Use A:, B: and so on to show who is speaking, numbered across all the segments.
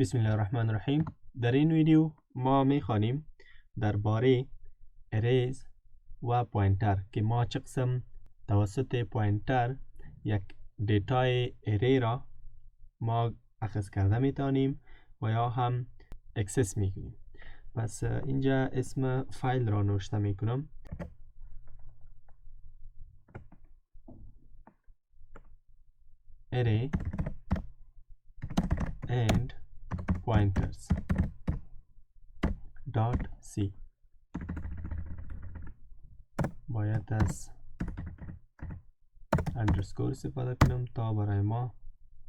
A: بسم الله الرحمن الرحیم. در این ویدیو ما میخوانیم درباره اریز و پوینتر که ما چه قسم توسط پوینتر یک دیتای اری را ما اخذ کرده میتونیم و یا هم اکسس میکنیم. پس اینجا اسم فایل را نوشته میکنم. array and pointers .c باید از اندرسکور استفاده کنم تا برای ما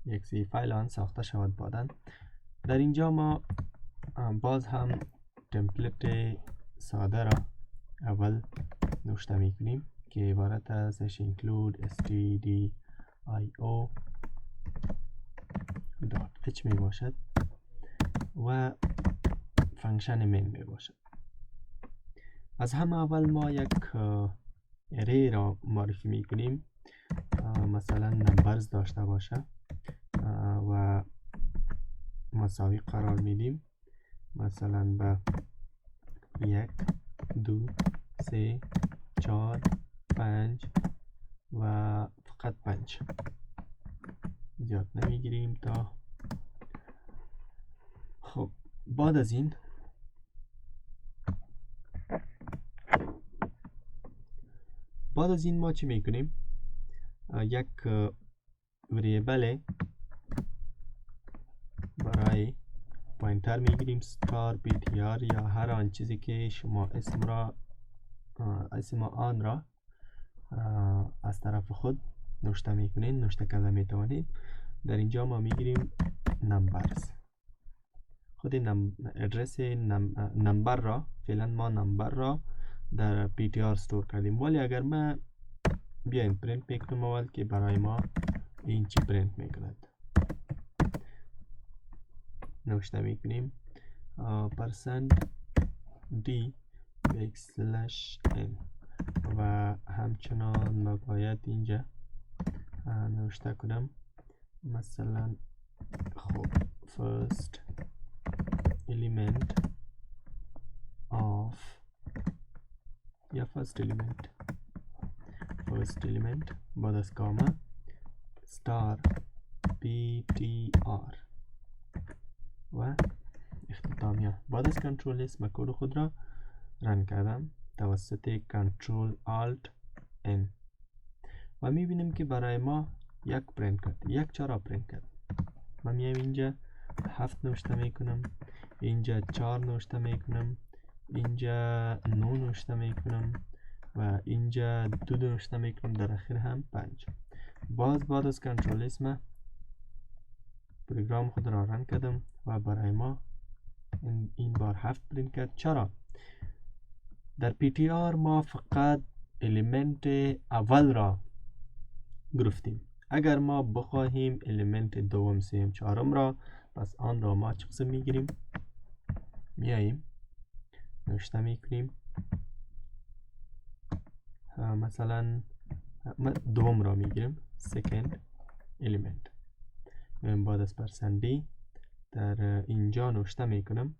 A: یک سی فایل آن ساخته شود. بعداً در اینجا ما باز هم تمپلیت ساده را اول نوشته میکنیم که عبارت از include stdio.h می باشد و فانکشن من می باشد. از همه اول ما یک اری را معرفی می کنیم، مثلا نمبرز داشته باشه و مساوی قرار میدیم، مثلا به 1 2 3 4 5 و فقط 5 زیاد نمیگیریم تا. خب بعد از این ما چی میکنیم؟ یک وریبل برای پوینتر میگیریم ستار ptr یا هر آن چیزی که شما اسم آن را از طرف خود نوشته میکنین، نوشته کرده میتوانید. در اینجا ما میگیریم نمبرز. خود ادرس نمبر را فعلا ما نمبر را در ptr استور کردیم، ولی اگر ما بیایم پرینت میکنم اول که برای ما این چی پرینت میکند، نوشته میکنیم %d \n و همچنان ما باید اینجا نوشته کنم مثلا خب first element of یا first element بعد از کاما star ptr و اختتامیه. بعد از کنترل اسم کد خود را رن کردم توسط کنترل آلت n و میبینیم که برای ما یک پرینت کرد. یک چرا پرینت کرد؟ من میام اینجا 7 نوشته میکنم، اینجا 4 نوشته میکنم، اینجا 9 نوشته میکنم و اینجا 2 نوشته میکنم، در اخیر هم 5. باز بعد از کنترل اسم پروگرام خود را رن کردم و برای ما این بار 7 پرینت کرد. چرا؟ در ptr ما فقط الیمنت اول را گرفتیم. اگر ما بخواهیم الیمنت دوم سوم چهارم را، پس آن را ما چه قسم میگیریم؟ میاییم نوشته میکنیم مثلا دوم را میگیریم second element. بعد از %d در اینجا نوشته میکنم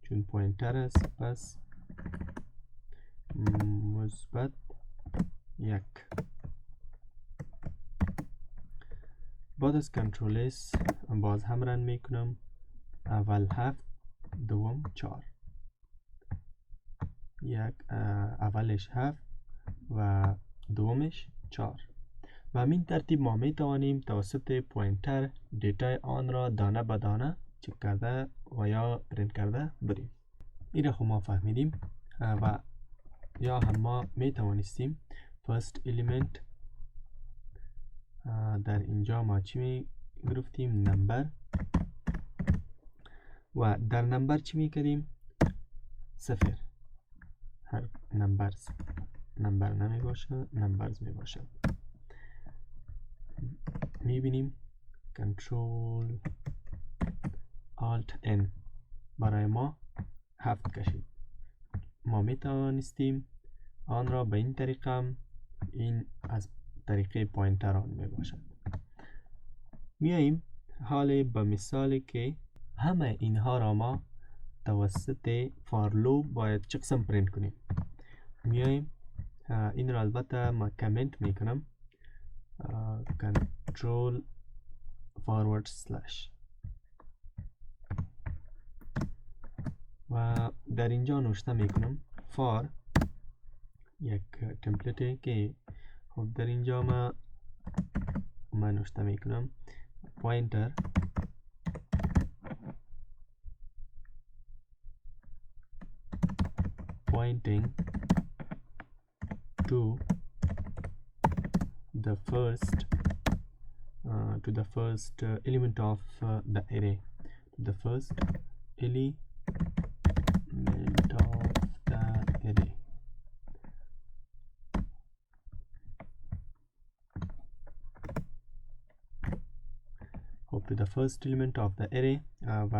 A: چون پوینتر است پس مثبت 1. بعد از کنترل اس باز هم رن میکنم، اول 7 دوم 4 اولش 7 و دومش 4 و همین ترتیب ما میتوانیم توسط پوینتر دیتای آن را دانه به دانه چک کرده و یا پرینت کرده بریم. این را خب ما فهمیدیم و یا هم ما میتوانستیم first element در اینجا ما چی می گرفتیم؟ نمبر. و در نمبر چی می کردیم؟ 0. هر نمبر نمی باشه، نمبرز می باشد. می بینیم کنترل آلت n برای ما 7 کشید. ما می توانستیم آن را به این طریقه، این از طریقه پوینتر آن می باشد. میاییم حال به مثالی که همه اینها را ما توسط فار لوپ باید چه قسم پرینت کنیم. میایم این را البته ما کامنت میکنم، کنترل فارورد سلش و در اینجا نوشته میکنم فار یک تمپلیته که خب در اینجا من نوشته میکنم پوینتر pointing to the first element of the array, to the first element of the array. خب to the first element of the array و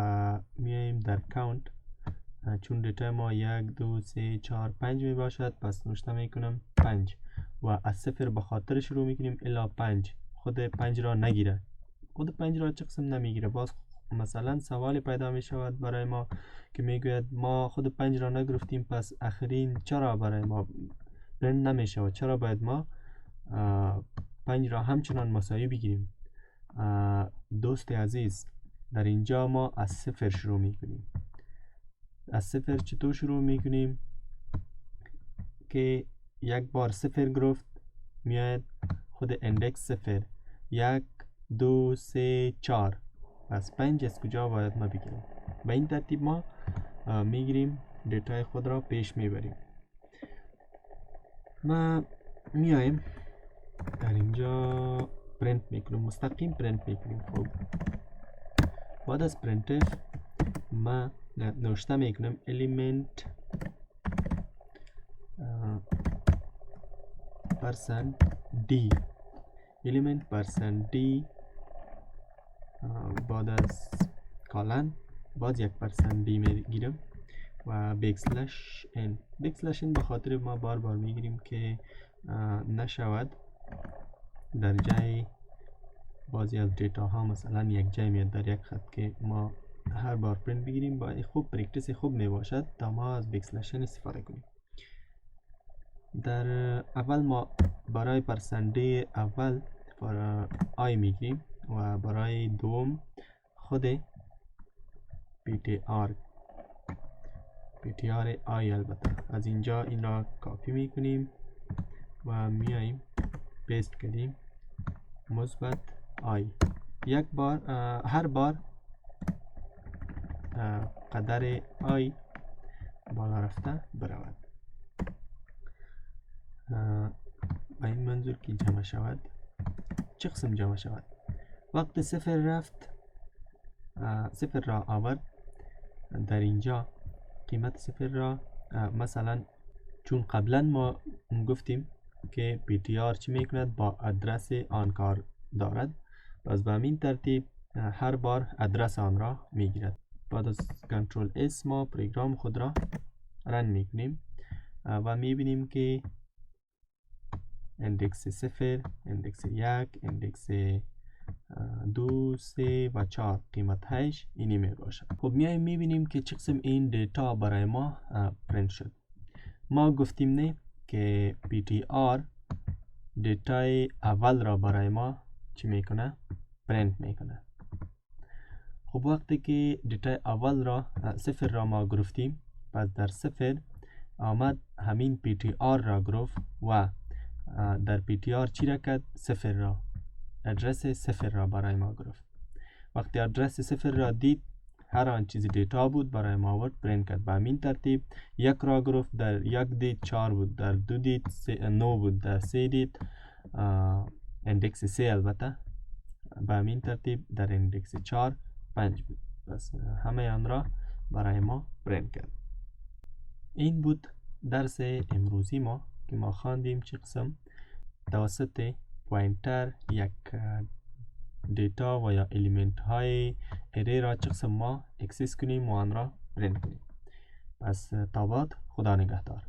A: میایم در count چون دیتا ما 1 2 3 4 5 می باشد، پس نوشته میکنم 5 و از صفر به خاطر شروع میکنیم الا 5. خود 5 را نگیره. خود 5 را چه قسم نمیگیره؟ باز مثلا سوال پیدا می شود برای ما که میگوید ما خود 5 را نگرفتیم، پس آخرین چرا برای ما پرینت نمی شود؟ چرا باید ما 5 را همچنان مساوی بگیریم؟ دوست عزیز، در اینجا ما از صفر شروع میکنیم. از صفر چطور شروع میکنیم؟ که یک بار صفر گرفت میاد خود اندکس صفر 1 2 3 4 پس 5 از کجا باید ما بگیریم؟ به این ترتیب ما میگیریم دیتای خود را پیش میبریم. ما میایم در اینجا پرینت میکنیم، مستقیم پرینت میکنیم. خب بعد از پرینتف ما نوشته میکنم element %d element %d بعد از کالن باز یک %d میگیرم و بکسلش n به خاطر ما بار میگیریم که نشود در جای بعضی از دیتا ها مثلا یک جای میاد در یک خط که ما هر بار پرینت بگیریم. با خوب پرکتیس خوب می باشد تا ما از بکسلشن استفاده کنیم. در اول ما برای پرسنده اول آی میگیریم و برای دوم خود ptr آی البته از اینجا این را کاپی میکنیم و میاییم پیست کردیم مثبت آی. یک بار هر بار قدر آی بالا رفته برود. با این منظور که جمع شود. چه قسم جمع شود؟ وقت صفر رفت صفر را آورد در اینجا قیمت صفر را مثلا چون قبلا ما گفتیم که ptr چی میکند؟ با ادرس آن کار دارد، پس به همین ترتیب هر بار ادرس آن را میگیرد. بعد از کنترل اس ما پروگرام خود را رن میکنیم و میبینیم که اندکس 0 اندکس 1 اندکس 2 3 و 4 قیمت 8 اینی میباشد. خب میایم میبینیم که چه قسم این دیتا برای ما پرینت شد. ما گفتیم نه که ptr دیتای اول را برای ما چی میکنه؟ پرینت میکنه. خب وقتی که دیتای اول را صفر را ما گرفتیم، پس در صفر آمد همین ptr را گرفت و در ptr چی را کرد؟ صفر را ادرس صفر را برای ما گرفت. وقتی ادرس صفر را دید هر آن چیزی دیتا بود برای ما آورد پرینت کرد. به همین ترتیب یک را گرفت، در یک دید 4 بود، در دو دید 9 بود، در سه دید اندکس 3 البته به همین ترتیب در اندکس 4 5 بود. بس همه آن را برای ما پرینت کرد. این بود درس امروزی ما که ما خواندیم چه قسم توسط پوینتر یک دیتا و یا الیمنت های اری را چه قسم ما اکسس کنیم و آن را پرینت کنیم. پس تا بعد، خدا نگهدار.